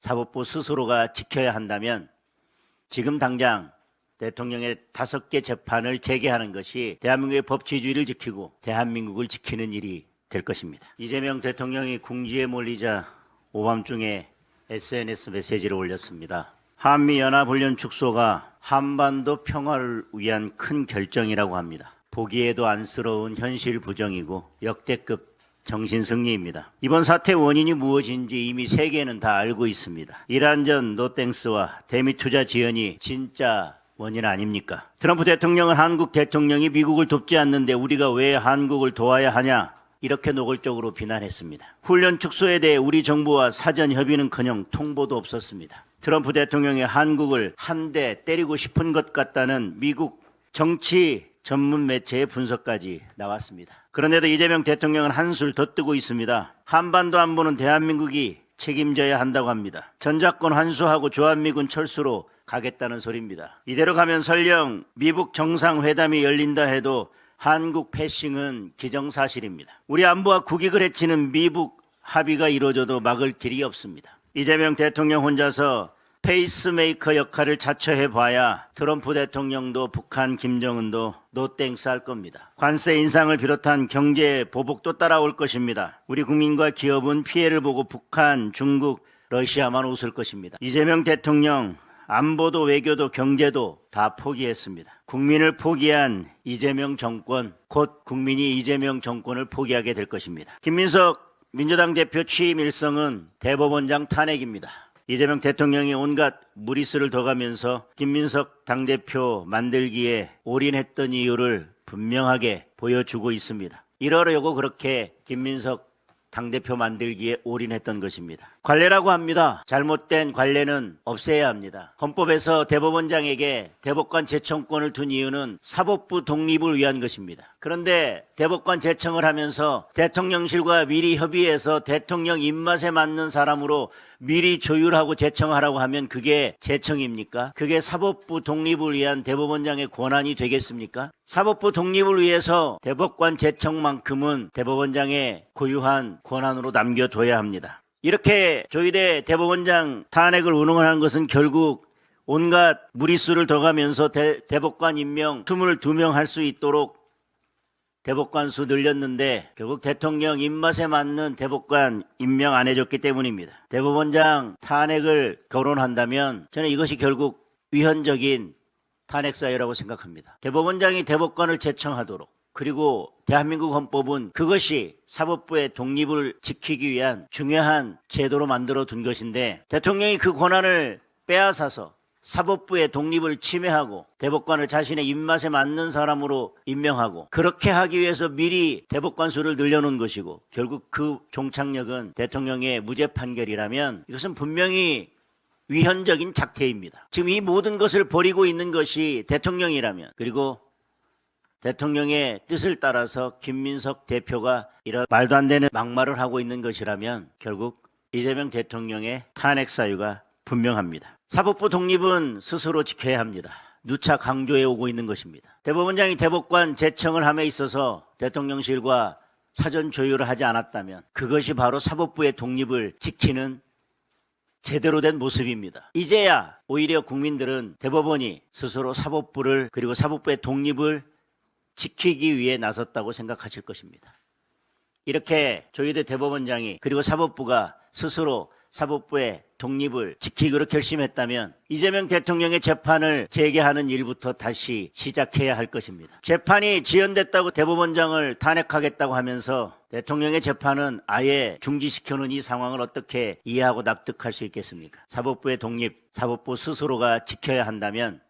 사법부 스스로가 지켜야 한다면 지금 당장 대통령의 5개 재판을 재개하는 것이 대한민국의 법치주의를 지키고 대한민국을 지키는 일이 될 것입니다. 이재명 대통령이 궁지에 몰리자 오밤중에 SNS 메시지를 올렸습니다. 한미연합훈련 축소가 한반도 평화를 위한 큰 결정이라고 합니다. 보기에도 안쓰러운 현실 부정이고 역대급 정신승리입니다. 이번 사태 원인이 무엇인지 이미 세계는 다 알고 있습니다. 이란전 노땡스와 대미투자 지연이 진짜 원인 아닙니까? 트럼프 대통령은 한국 대통령이 미국을 돕지 않는데 우리가 왜 한국을 도와야 하냐? 이렇게 노골적으로 비난했습니다. 훈련 축소에 대해 우리 정부와 사전 협의는커녕 통보도 없었습니다. 트럼프 대통령이 한국을 한 대 때리고 싶은 것 같다는 미국 정치 전문 매체의 분석까지 나왔습니다. 그런데도 이재명 대통령은 한술 더 뜨고 있습니다. 한반도 안보는 대한민국이 책임져야 한다고 합니다. 전작권 환수하고 주한미군 철수로 가겠다는 소리입니다. 이대로 가면 설령 미북 정상회담이 열린다 해도 한국 패싱은 기정사실입니다. 우리 안보와 국익을 해치는 미북 합의가 이루어져도 막을 길이 없습니다. 이재명 대통령 혼자서 페이스메이커 역할을 자처해봐야 트럼프 대통령도 북한 김정은도 노땡스 할 겁니다. 관세 인상을 비롯한 경제 보복도 따라올 것입니다. 우리 국민과 기업은 피해를 보고 북한, 중국, 러시아만 웃을 것입니다. 이재명 대통령 안보도 외교도 경제도 다 포기했습니다. 국민을 포기한 이재명 정권, 곧 국민이 이재명 정권을 포기하게 될 것입니다. 김민석 민주당 대표 취임 일성은 대법원장 탄핵입니다. 이재명 대통령이 온갖 무리수를 둬가면서 김민석 당대표 만들기에 올인했던 이유를 분명하게 보여주고 있습니다. 이러려고 그렇게 김민석 당대표 만들기에 올인했던 것입니다. 관례라고 합니다. 잘못된 관례는 없애야 합니다. 헌법에서 대법원장에게 대법관 제청권을 둔 이유는 사법부 독립을 위한 것입니다. 그런데 대법관 제청을 하면서 대통령실과 미리 협의해서 대통령 입맛에 맞는 사람으로 미리 조율하고 제청하라고 하면 그게 제청입니까? 그게 사법부 독립을 위한 대법원장의 권한이 되겠습니까? 사법부 독립을 위해서 대법관 제청만큼은 대법원장의 고유한 권한으로 남겨둬야 합니다. 이렇게 조희대 대법원장 탄핵을 운운하는 것은 결국 온갖 무리수를 둬가면서 대법관 임명 22명 할 수 있도록 대법관 수 늘렸는데 결국 대통령 입맛에 맞는 대법관 임명 안 해줬기 때문입니다. 대법원장 탄핵을 거론한다면 저는 이것이 결국 위헌적인 탄핵 사유라고 생각합니다. 대법원장이 대법관을 제청하도록, 그리고 대한민국 헌법은 그것이 사법부의 독립을 지키기 위한 중요한 제도로 만들어 둔 것인데 대통령이 그 권한을 빼앗아서 사법부의 독립을 침해하고 대법관을 자신의 입맛에 맞는 사람으로 임명하고 그렇게 하기 위해서 미리 대법관 수를 늘려놓은 것이고 결국 그 종착역은 대통령의 무죄 판결이라면 이것은 분명히 위헌적인 작태입니다. 지금 이 모든 것을 벌이고 있는 것이 대통령이라면, 그리고 대통령의 뜻을 따라서 김민석 대표가 이런 말도 안 되는 막말을 하고 있는 것이라면 결국 이재명 대통령의 탄핵 사유가 분명합니다. 사법부 독립은 스스로 지켜야 합니다. 누차 강조해 오고 있는 것입니다. 대법원장이 대법관 제청을 함에 있어서 대통령실과 사전 조율을 하지 않았다면 그것이 바로 사법부의 독립을 지키는 제대로 된 모습입니다. 이제야 오히려 국민들은 대법원이 스스로 사법부를, 그리고 사법부의 독립을 지키기 위해 나섰다고 생각하실 것입니다. 이렇게 조희대 대법원장이, 그리고 사법부가 스스로 사법부의 독립을 지키기로 결심했다면 이재명 대통령의 재판을 재개하는 일부터 다시 시작해야 할 것입니다. 재판이 지연됐다고 대법원장을 탄핵하겠다고 하면서 대통령의 재판은 아예 중지시켜놓은 이 상황을 어떻게 이해하고 납득할 수 있겠습니까? 사법부의 독립, 사법부 스스로가 지켜야 한다면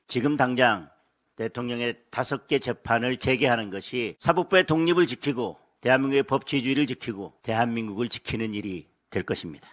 지금 당장 대통령의 5개 재판을 재개하는 것이 사법부의 독립을 지키고 대한민국의 법치주의를 지키고 대한민국을 지키는 일이 될 것입니다.